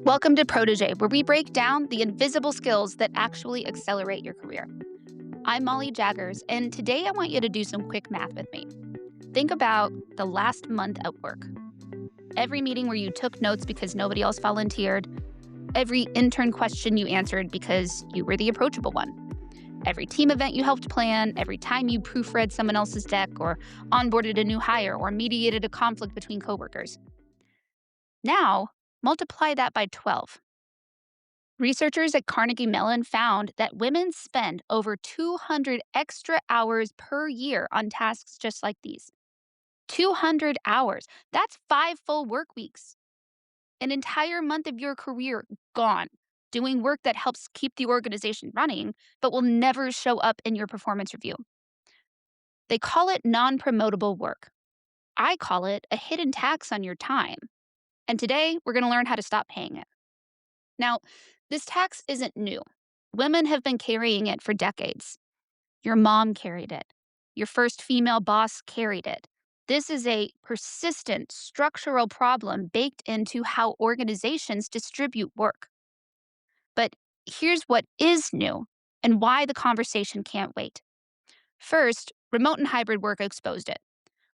Welcome to Protege, where we break down the invisible skills that actually accelerate your career. I'm Molly Jaggers, and today I want you to do some quick math with me. Think about the last month at work. Every meeting where you took notes because nobody else volunteered, every intern question you answered because you were the approachable one, every team event you helped plan, every time you proofread someone else's deck or onboarded a new hire or mediated a conflict between coworkers. Now, multiply that by 12. Researchers at Carnegie Mellon found that women spend over 200 extra hours per year on tasks just like these. 200 hours. That's 5 full work weeks. An entire month of your career gone, doing work that helps keep the organization running, but will never show up in your performance review. They call it non-promotable work. I call it a hidden tax on your time. And today, we're going to learn how to stop paying it. Now, this tax isn't new. Women have been carrying it for decades. Your mom carried it. Your first female boss carried it. This is a persistent structural problem baked into how organizations distribute work. But here's what is new and why the conversation can't wait. First, remote and hybrid work exposed it.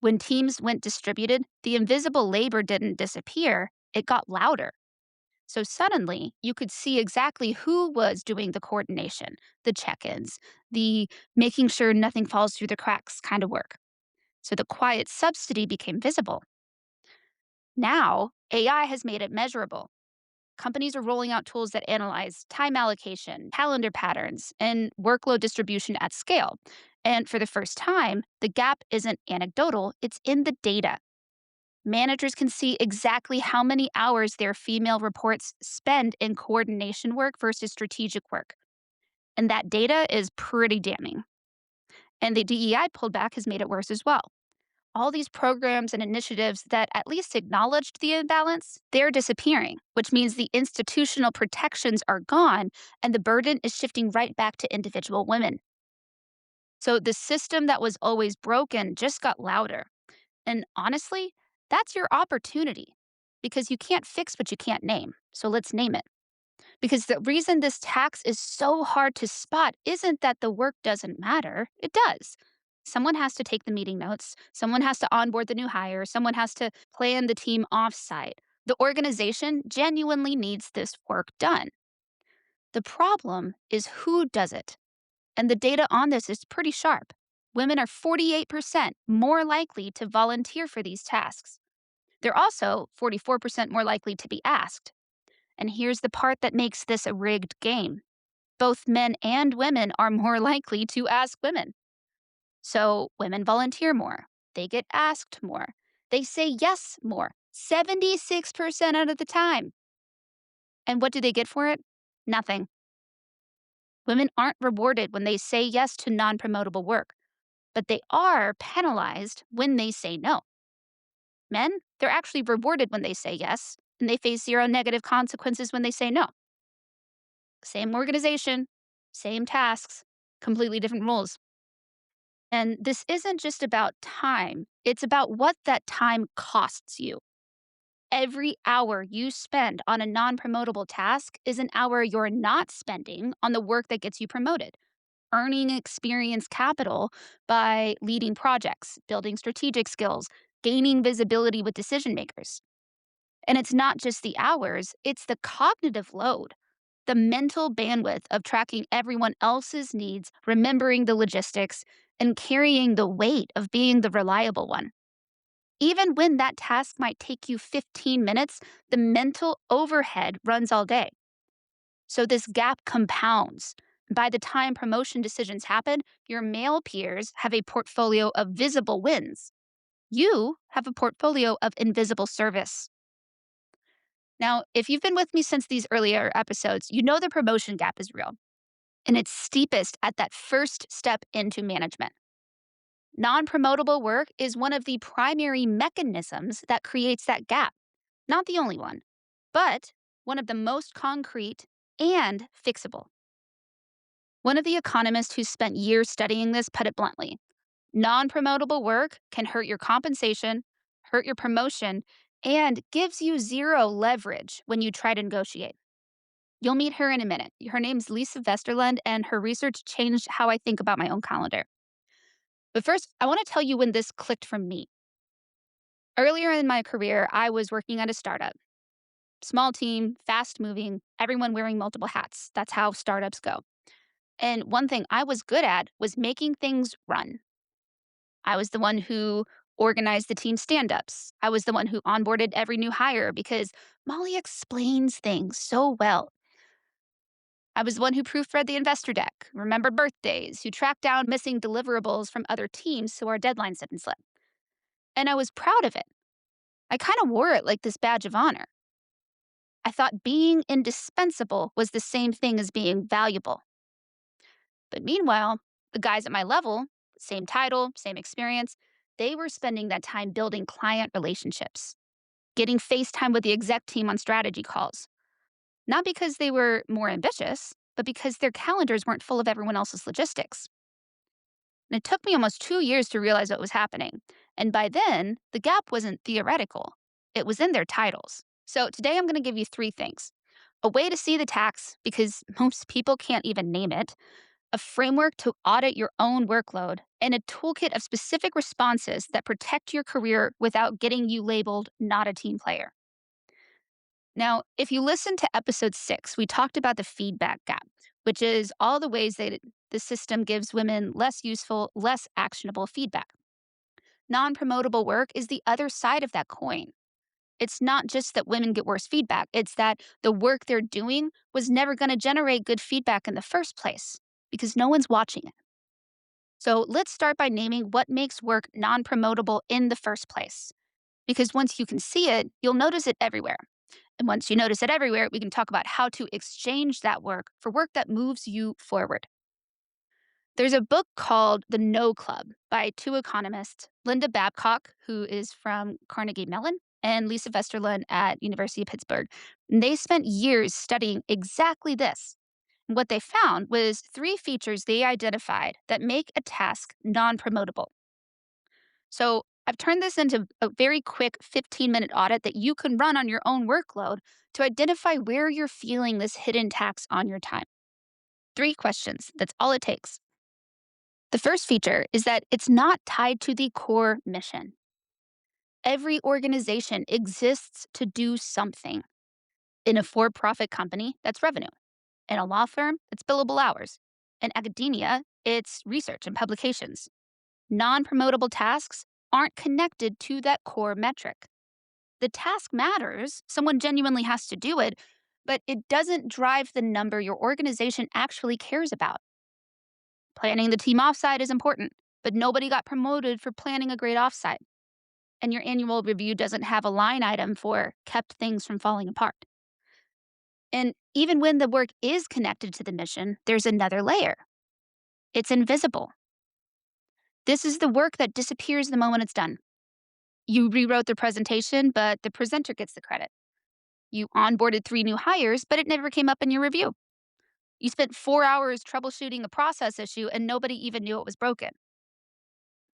When teams went distributed, the invisible labor didn't disappear, it got louder. So suddenly, you could see exactly who was doing the coordination, the check-ins, the making sure nothing falls through the cracks kind of work. So the quiet subsidy became visible. Now, AI has made it measurable. Companies are rolling out tools that analyze time allocation, calendar patterns, and workload distribution at scale. And for the first time, the gap isn't anecdotal, it's in the data. Managers can see exactly how many hours their female reports spend in coordination work versus strategic work. And that data is pretty damning. And the DEI pullback has made it worse as well. All these programs and initiatives that at least acknowledged the imbalance, they're disappearing, which means the institutional protections are gone and the burden is shifting right back to individual women. So the system that was always broken just got louder. And honestly, that's your opportunity because you can't fix what you can't name. So let's name it. Because the reason this tax is so hard to spot isn't that the work doesn't matter. It does. Someone has to take the meeting notes. Someone has to onboard the new hire. Someone has to plan the team offsite. The organization genuinely needs this work done. The problem is who does it. And the data on this is pretty sharp. Women are 48% more likely to volunteer for these tasks. They're also 44% more likely to be asked. And here's the part that makes this a rigged game. Both men and women are more likely to ask women. So women volunteer more. They get asked more. They say yes more, 76% out of the time. And what do they get for it? Nothing. Women aren't rewarded when they say yes to non-promotable work, but they are penalized when they say no. Men, they're actually rewarded when they say yes, and they face zero negative consequences when they say no. Same organization, same tasks, completely different rules. And this isn't just about time, it's about what that time costs you. Every hour you spend on a non-promotable task is an hour you're not spending on the work that gets you promoted, earning experience capital by leading projects, building strategic skills, gaining visibility with decision makers. And it's not just the hours, it's the cognitive load, the mental bandwidth of tracking everyone else's needs, remembering the logistics, and carrying the weight of being the reliable one. Even when that task might take you 15 minutes, the mental overhead runs all day. So this gap compounds. By the time promotion decisions happen, your male peers have a portfolio of visible wins. You have a portfolio of invisible service. Now, if you've been with me since these earlier episodes, you know the promotion gap is real. And it's steepest at that first step into management. Non-promotable work is one of the primary mechanisms that creates that gap. Not the only one, but one of the most concrete and fixable. One of the economists who spent years studying this put it bluntly. Non-promotable work can hurt your compensation, hurt your promotion, and gives you zero leverage when you try to negotiate. You'll meet her in a minute. Her name's Lisa Vesterlund, and her research changed how I think about my own calendar. But first, I want to tell you when this clicked from me. Earlier in my career, I was working at a startup. Small team, fast moving, everyone wearing multiple hats. That's how startups go. And one thing I was good at was making things run. I was the one who organized the team stand ups. I was the one who onboarded every new hire because Molly explains things so well. I was the one who proofread the investor deck, remembered birthdays, who tracked down missing deliverables from other teams so our deadlines didn't slip. And I was proud of it. I kind of wore it like this badge of honor. I thought being indispensable was the same thing as being valuable. But meanwhile, the guys at my level, same title, same experience, they were spending that time building client relationships, getting FaceTime with the exec team on strategy calls. Not because they were more ambitious, but because their calendars weren't full of everyone else's logistics. And it took me almost 2 years to realize what was happening. And by then, the gap wasn't theoretical, it was in their titles. So today I'm going to give you three things: a way to see the tax, because most people can't even name it, a framework to audit your own workload, and a toolkit of specific responses that protect your career without getting you labeled not a team player. Now, if you listen to episode 6, we talked about the feedback gap, which is all the ways that the system gives women less useful, less actionable feedback. Non promotable work is the other side of that coin. It's not just that women get worse feedback, it's that the work they're doing was never going to generate good feedback in the first place because no one's watching it. So let's start by naming what makes work non promotable in the first place. Because once you can see it, you'll notice it everywhere. And once you notice it everywhere, we can talk about how to exchange that work for work that moves you forward. There's a book called The No Club by two economists, Linda Babcock, who is from Carnegie Mellon, and Lisa Vesterlund at University of Pittsburgh. And they spent years studying exactly this. And what they found was three features they identified that make a task non-promotable. So I've turned this into a very quick 15-minute audit that you can run on your own workload to identify where you're feeling this hidden tax on your time. 3 questions. That's all it takes. The first feature is that it's not tied to the core mission. Every organization exists to do something. In a for-profit company, that's revenue. In a law firm, it's billable hours. In academia, it's research and publications. Non-promotable tasks aren't connected to that core metric. The task matters, someone genuinely has to do it, but it doesn't drive the number your organization actually cares about. Planning the team offsite is important, but nobody got promoted for planning a great offsite. And your annual review doesn't have a line item for kept things from falling apart. And even when the work is connected to the mission, there's another layer. It's invisible. This is the work that disappears the moment it's done. You rewrote the presentation, but the presenter gets the credit. You onboarded 3 new hires, but it never came up in your review. You spent 4 hours troubleshooting a process issue and nobody even knew it was broken.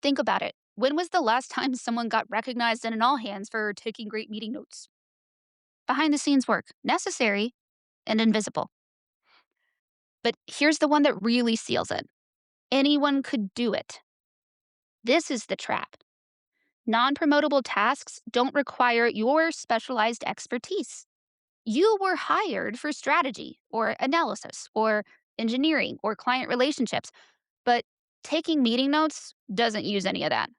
Think about it. When was the last time someone got recognized in an all hands for taking great meeting notes? Behind the scenes work, necessary and invisible. But here's the one that really seals it. Anyone could do it. This is the trap. Non-promotable tasks don't require your specialized expertise. You were hired for strategy or analysis or engineering or client relationships, but taking meeting notes doesn't use any of that.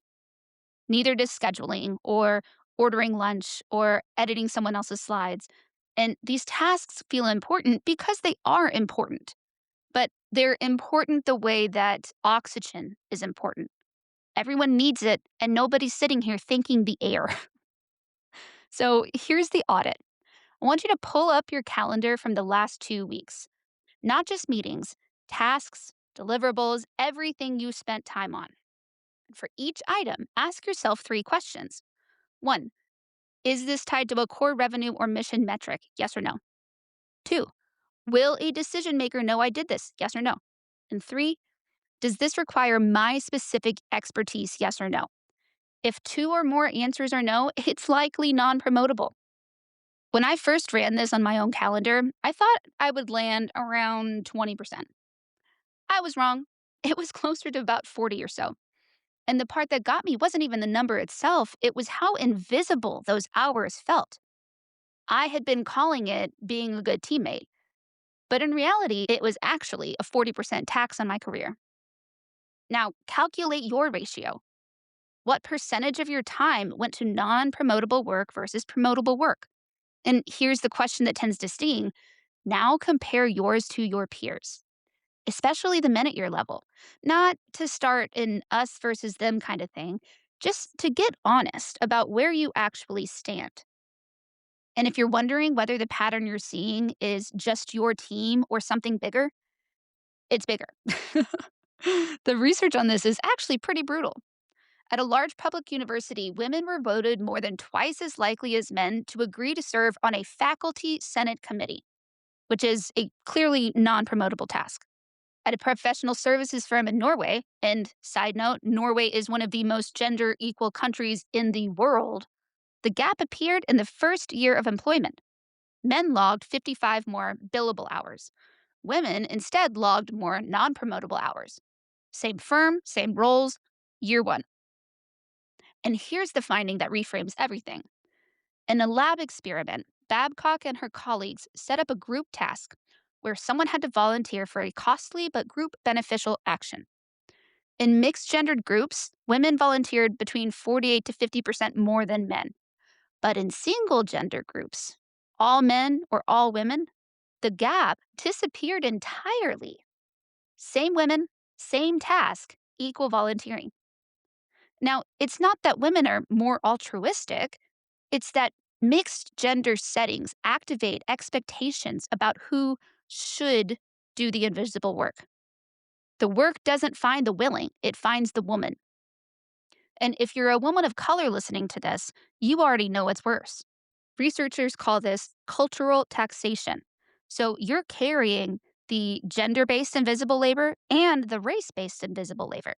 Neither does scheduling or ordering lunch or editing someone else's slides. And these tasks feel important because they are important, but they're important the way that oxygen is important. Everyone needs it, and nobody's sitting here thanking the air. So here's the audit. I want you to pull up your calendar from the last 2 weeks, not just meetings, tasks, deliverables, everything you spent time on. For each item, ask yourself 3 questions. 1, is this tied to a core revenue or mission metric? Yes or no? 2, will a decision maker know I did this? Yes or no? And 3, does this require my specific expertise? Yes or no? If two or more answers are no, it's likely non promotable. When I first ran this on my own calendar, I thought I would land around 20%. I was wrong. It was closer to about 40 or so. And the part that got me wasn't even the number itself, it was how invisible those hours felt. I had been calling it being a good teammate, but in reality, it was actually a 40% tax on my career. Now, calculate your ratio. What percentage of your time went to non promotable work versus promotable work? And here's the question that tends to sting. Now compare yours to your peers, especially the men at your level. Not to start an us versus them kind of thing, just to get honest about where you actually stand. And if you're wondering whether the pattern you're seeing is just your team or something bigger, it's bigger. The research on this is actually pretty brutal. At a large public university, women were voted more than twice as likely as men to agree to serve on a faculty senate committee, which is a clearly non promotable task. At a professional services firm in Norway, and side note, Norway is one of the most gender equal countries in the world, the gap appeared in the first year of employment. Men logged 55 more billable hours. Women instead logged more non promotable hours. Same firm, same roles, year one. And here's the finding that reframes everything. In a lab experiment, Babcock and her colleagues set up a group task where someone had to volunteer for a costly but group beneficial action. In mixed gendered groups, women volunteered between 48 to 50% more than men. But in single gender groups, all men or all women, the gap disappeared entirely. Same women, same task, equal volunteering. Now, it's not that women are more altruistic, it's that mixed gender settings activate expectations about who should do the invisible work. The work doesn't find the willing, it finds the woman. And if you're a woman of color listening to this, you already know it's worse. Researchers call this cultural taxation. So you're carrying the gender based invisible labor and the race based invisible labor.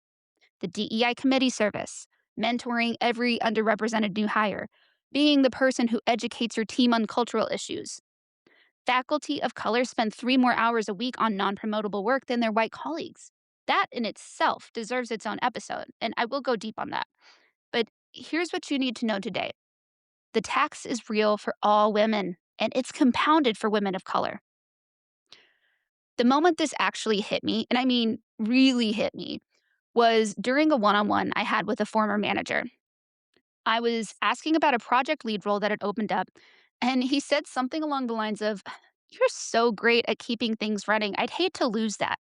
The DEI committee service, mentoring every underrepresented new hire, being the person who educates your team on cultural issues. Faculty of color spend 3 more hours a week on non promotable work than their white colleagues. That in itself deserves its own episode, and I will go deep on that. But here's what you need to know today: the tax is real for all women, and it's compounded for women of color. The moment this actually hit me, and I mean really hit me, was during a one on one I had with a former manager. I was asking about a project lead role that had opened up, and he said something along the lines of, "You're so great at keeping things running. I'd hate to lose that."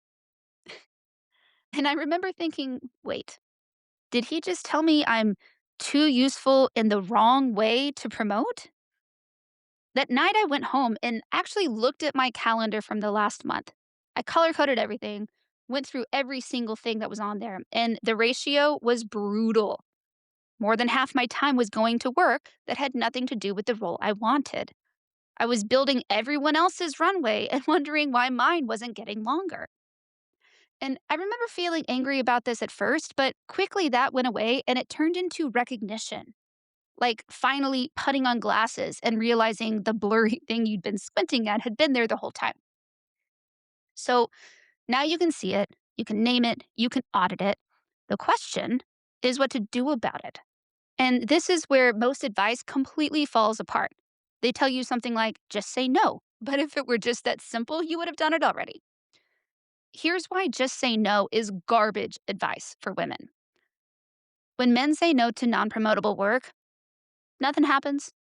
And I remember thinking, wait, did he just tell me I'm too useful in the wrong way to promote? That night, I went home and actually looked at my calendar from the last month. I color coded everything, went through every single thing that was on there, and the ratio was brutal. More than half my time was going to work that had nothing to do with the role I wanted. I was building everyone else's runway and wondering why mine wasn't getting longer. And I remember feeling angry about this at first, but quickly that went away and it turned into recognition. Like finally putting on glasses and realizing the blurry thing you'd been squinting at had been there the whole time. So now you can see it, you can name it, you can audit it. The question is what to do about it. And this is where most advice completely falls apart. They tell you something like, just say no. But if it were just that simple, you would have done it already. Here's why just say no is garbage advice for women. When men say no to non promotable work, nothing happens.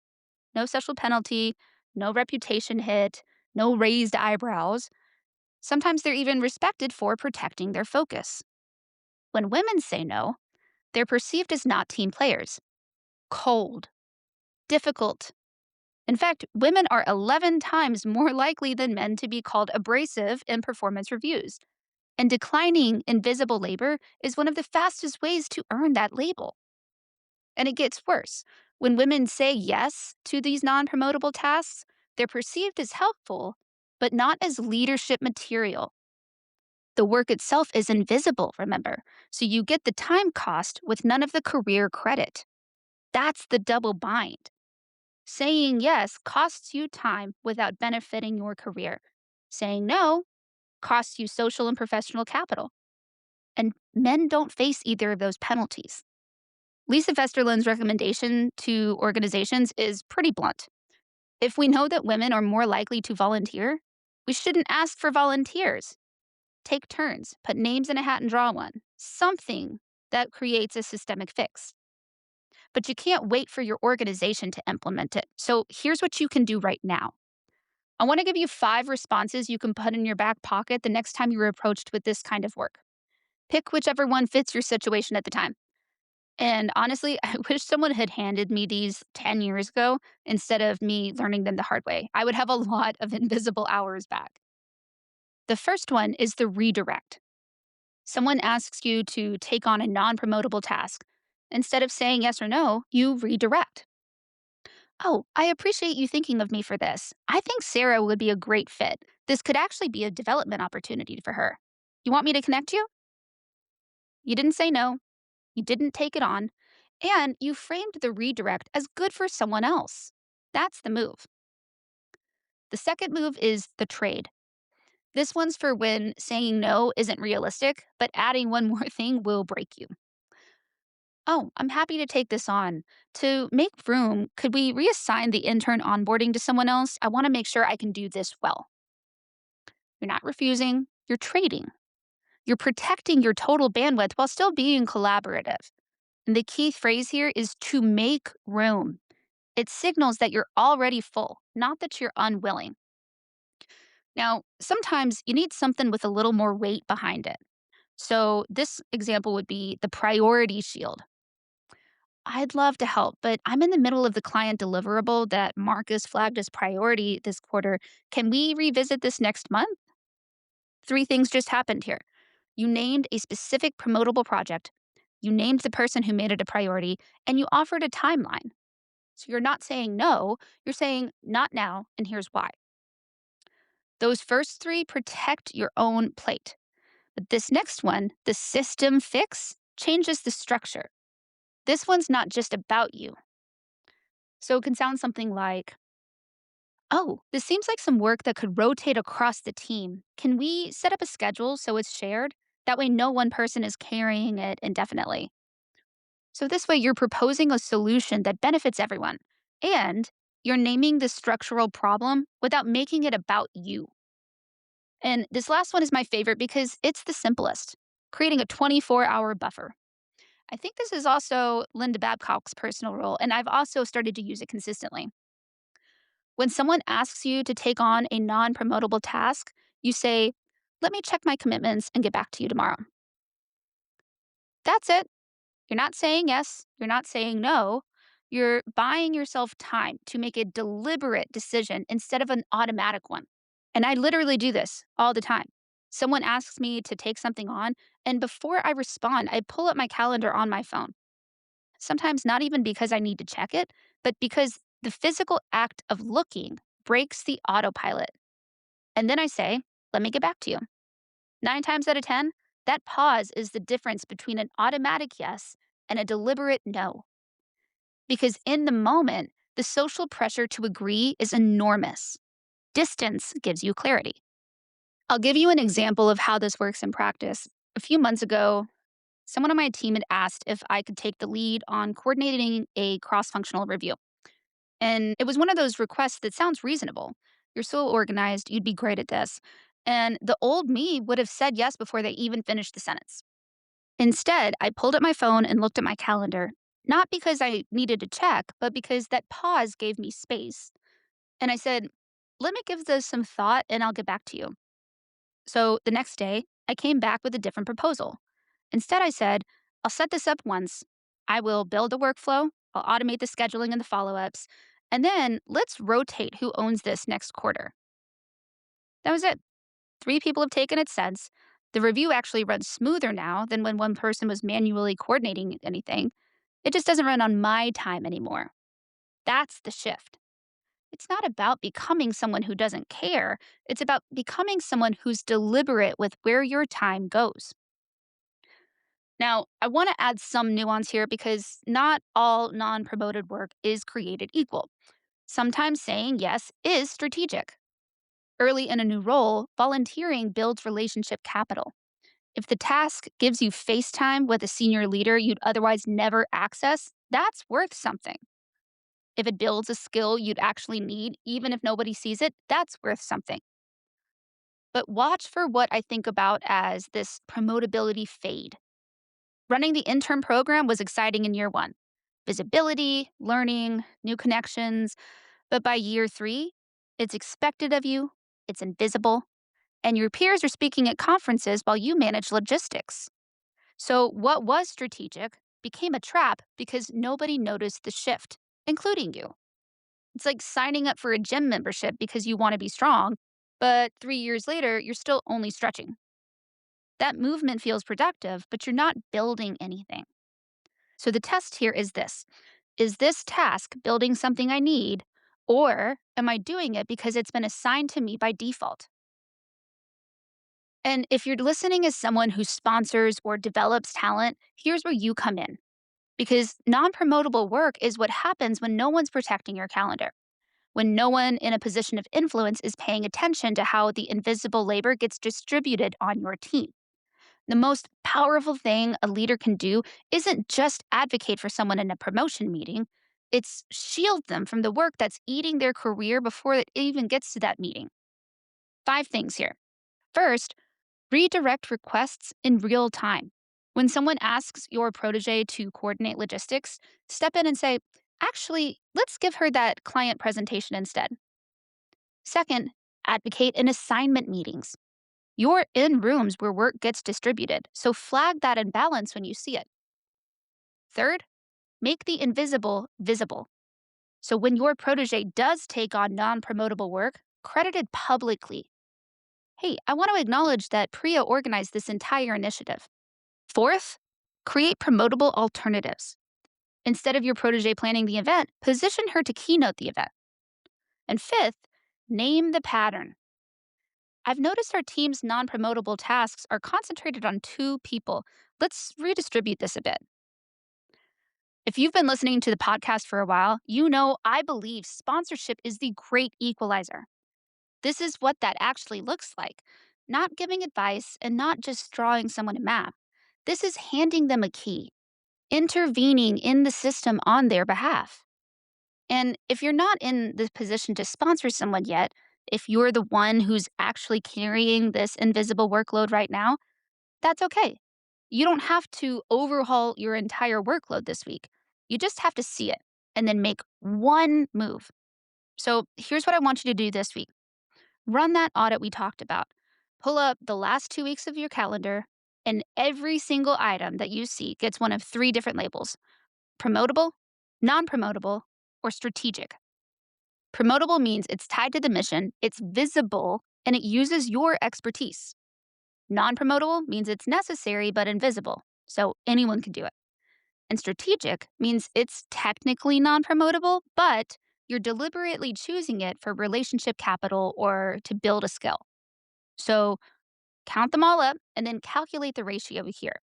No social penalty, no reputation hit, no raised eyebrows. Sometimes they're even respected for protecting their focus. When women say no, they're perceived as not team players, cold, difficult. In fact, women are 11 times more likely than men to be called abrasive in performance reviews. And declining invisible labor is one of the fastest ways to earn that label. And it gets worse. When women say yes to these non promotable tasks, they're perceived as helpful, but not as leadership material. The work itself is invisible, remember, so you get the time cost with none of the career credit. That's the double bind. Saying yes costs you time without benefiting your career. Saying no costs you social and professional capital. And men don't face either of those penalties. Lisa Festerland's recommendation to organizations is pretty blunt. If we know that women are more likely to volunteer, we shouldn't ask for volunteers. Take turns, put names in a hat and draw one. Something that creates a systemic fix. But you can't wait for your organization to implement it. So here's what you can do right now. I want to give you 5 responses you can put in your back pocket the next time you're approached with this kind of work. Pick whichever one fits your situation at the time. And honestly, I wish someone had handed me these 10 years ago instead of me learning them the hard way. I would have a lot of invisible hours back. The first one is the redirect. Someone asks you to take on a non-promotable task. Instead of saying yes or no, you redirect. Oh, I appreciate you thinking of me for this. I think Sarah would be a great fit. This could actually be a development opportunity for her. You want me to connect you? You didn't say no. You didn't take it on. And you framed the redirect as good for someone else. That's the move. The second move is the trade. This one's for when saying no isn't realistic, but adding one more thing will break you. Oh, I'm happy to take this on. To make room, could we reassign the intern onboarding to someone else? I want to make sure I can do this well. You're not refusing, you're trading. You're protecting your total bandwidth while still being collaborative. And the key phrase here is to make room. It signals that you're already full, not that you're unwilling. Now, sometimes you need something with a little more weight behind it. So, this example would be the priority shield. I'd love to help, but I'm in the middle of the client deliverable that Marcus flagged as priority this quarter. Can we revisit this next month? 3 things just happened here. You named a specific promotable project, you named the person who made it a priority, and you offered a timeline. So you're not saying no, you're saying not now, and here's why. Those first 3 protect your own plate. But this next one, the system fix, changes the structure. This one's not just about you. So it can sound something like, oh, this seems like some work that could rotate across the team. Can we set up a schedule so it's shared? That way, no one person is carrying it indefinitely. So, this way, you're proposing a solution that benefits everyone. And you're naming the structural problem without making it about you. And this last one is my favorite because it's the simplest, creating a 24-hour buffer. I think this is also Linda Babcock's personal rule, and I've also started to use it consistently. When someone asks you to take on a non promotable task, you say, let me check my commitments and get back to you tomorrow. That's it. You're not saying yes. You're not saying no. You're buying yourself time to make a deliberate decision instead of an automatic one. And I literally do this all the time. Someone asks me to take something on, and before I respond, I pull up my calendar on my phone. Sometimes not even because I need to check it, but because the physical act of looking breaks the autopilot. And then I say, let me get back to you. 9 times out of 10, that pause is the difference between an automatic yes and a deliberate no. Because in the moment, the social pressure to agree is enormous. Distance gives you clarity. I'll give you an example of how this works in practice. A few months ago, someone on my team had asked if I could take the lead on coordinating a cross functional review. And it was one of those requests that sounds reasonable. You're so organized, you'd be great at this. And the old me would have said yes before they even finished the sentence. Instead, I pulled up my phone and looked at my calendar, not because I needed to check, but because that pause gave me space. And I said, let me give this some thought and I'll get back to you. So the next day, I came back with a different proposal. Instead, I said, I'll set this up once. I will build a workflow. I'll automate the scheduling and the follow ups. And then let's rotate who owns this next quarter. That was it. 3 people have taken it since. The review actually runs smoother now than when one person was manually coordinating anything. It just doesn't run on my time anymore. That's the shift. It's not about becoming someone who doesn't care. It's about becoming someone who's deliberate with where your time goes. Now, I want to add some nuance here because not all non promoted work is created equal. Sometimes saying yes is strategic. Early in a new role, volunteering builds relationship capital. If the task gives you face time with a senior leader you'd otherwise never access, that's worth something. If it builds a skill you'd actually need, even if nobody sees it, that's worth something. But watch for what I think about as this promotability fade. Running the intern program was exciting in year one: visibility, learning, new connections. But by year three, it's expected of you, it's invisible, and your peers are speaking at conferences while you manage logistics. So, what was strategic became a trap because nobody noticed the shift, including you. It's like signing up for a gym membership because you want to be strong, but 3 years later, you're still only stretching. That movement feels productive, but you're not building anything. So, the test here is this: is this task building something I need, or am I doing it because it's been assigned to me by default? And if you're listening as someone who sponsors or develops talent, here's where you come in. Because non promotable work is what happens when no one's protecting your calendar, when no one in a position of influence is paying attention to how the invisible labor gets distributed on your team. The most powerful thing a leader can do isn't just advocate for someone in a promotion meeting, it's shield them from the work that's eating their career before it even gets to that meeting. 5 things here. First, redirect requests in real time. When someone asks your protege to coordinate logistics, step in and say, actually, let's give her that client presentation instead. Second, advocate in assignment meetings. You're in rooms where work gets distributed, so flag that imbalance when you see it. Third, make the invisible visible. So when your protege does take on non promotable work, credit it publicly. Hey, I want to acknowledge that Priya organized this entire initiative. Fourth, create promotable alternatives. Instead of your protege planning the event, position her to keynote the event. And fifth, name the pattern. I've noticed our team's non promotable tasks are concentrated on 2 people. Let's redistribute this a bit. If you've been listening to the podcast for a while, you know I believe sponsorship is the great equalizer. This is what that actually looks like: not giving advice and not just drawing someone a map. This is handing them a key, intervening in the system on their behalf. And if you're not in the position to sponsor someone yet, if you're the one who's actually carrying this invisible workload right now, that's okay. You don't have to overhaul your entire workload this week. You just have to see it and then make one move. So here's what I want you to do this week: run that audit we talked about. Pull up the last 2 weeks of your calendar, and every single item that you see gets one of 3 different labels: promotable, non promotable, or strategic. Promotable means it's tied to the mission, it's visible, and it uses your expertise. Non promotable means it's necessary but invisible, so anyone can do it. And strategic means it's technically non promotable, but you're deliberately choosing it for relationship capital or to build a skill. So count them all up and then calculate the ratio here.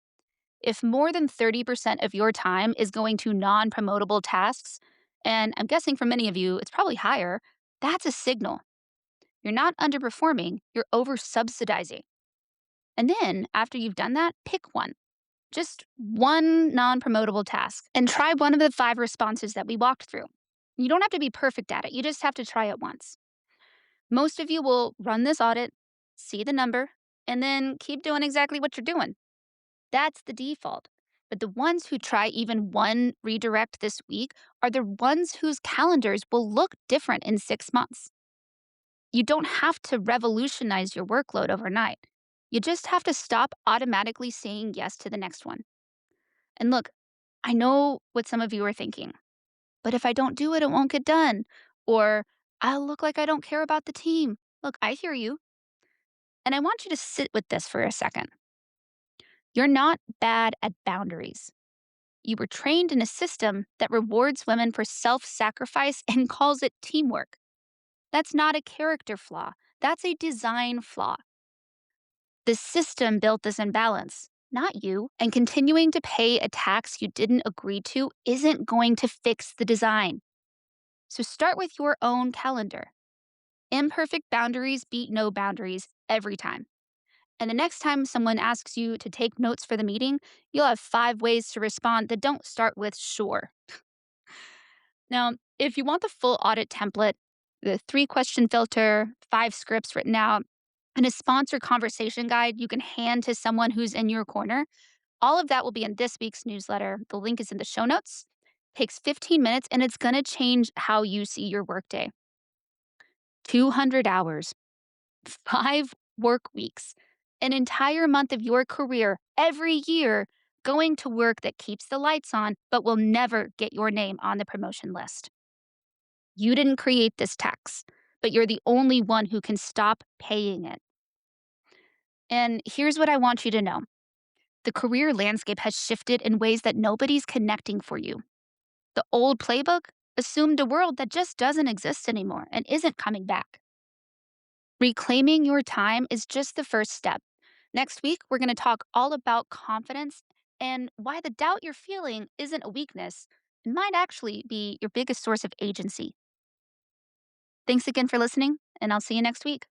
If more than 30% of your time is going to non promotable tasks, and I'm guessing for many of you it's probably higher, that's a signal. You're not underperforming, you're over subsidizing. And then after you've done that, pick one. Just one non promotable task and try one of the 5 responses that we walked through. You don't have to be perfect at it, you just have to try it once. Most of you will run this audit, see the number, and then keep doing exactly what you're doing. That's the default. But the ones who try even one redirect this week are the ones whose calendars will look different in 6 months. You don't have to revolutionize your workload overnight. You just have to stop automatically saying yes to the next one. And look, I know what some of you are thinking, but if I don't do it, it won't get done. Or I'll look like I don't care about the team. Look, I hear you. And I want you to sit with this for a second. You're not bad at boundaries. You were trained in a system that rewards women for self sacrifice and calls it teamwork. That's not a character flaw, that's a design flaw. The system built this imbalance, not you, and continuing to pay a tax you didn't agree to isn't going to fix the design. So start with your own calendar. Imperfect boundaries beat no boundaries every time. And the next time someone asks you to take notes for the meeting, you'll have 5 ways to respond that don't start with sure. Now, if you want the full audit template, the 3 question filter, 5 scripts written out, and a sponsor conversation guide you can hand to someone who's in your corner, all of that will be in this week's newsletter. The link is in the show notes. Takes 15 minutes and it's going to change how you see your workday. 200 hours, 5 work weeks, an entire month of your career every year going to work that keeps the lights on but will never get your name on the promotion list. You didn't create this tax, but you're the only one who can stop paying it. And here's what I want you to know: the career landscape has shifted in ways that nobody's connecting for you. The old playbook assumed a world that just doesn't exist anymore and isn't coming back. Reclaiming your time is just the first step. Next week, we're going to talk all about confidence and why the doubt you're feeling isn't a weakness. It might actually be your biggest source of agency. Thanks again for listening, and I'll see you next week.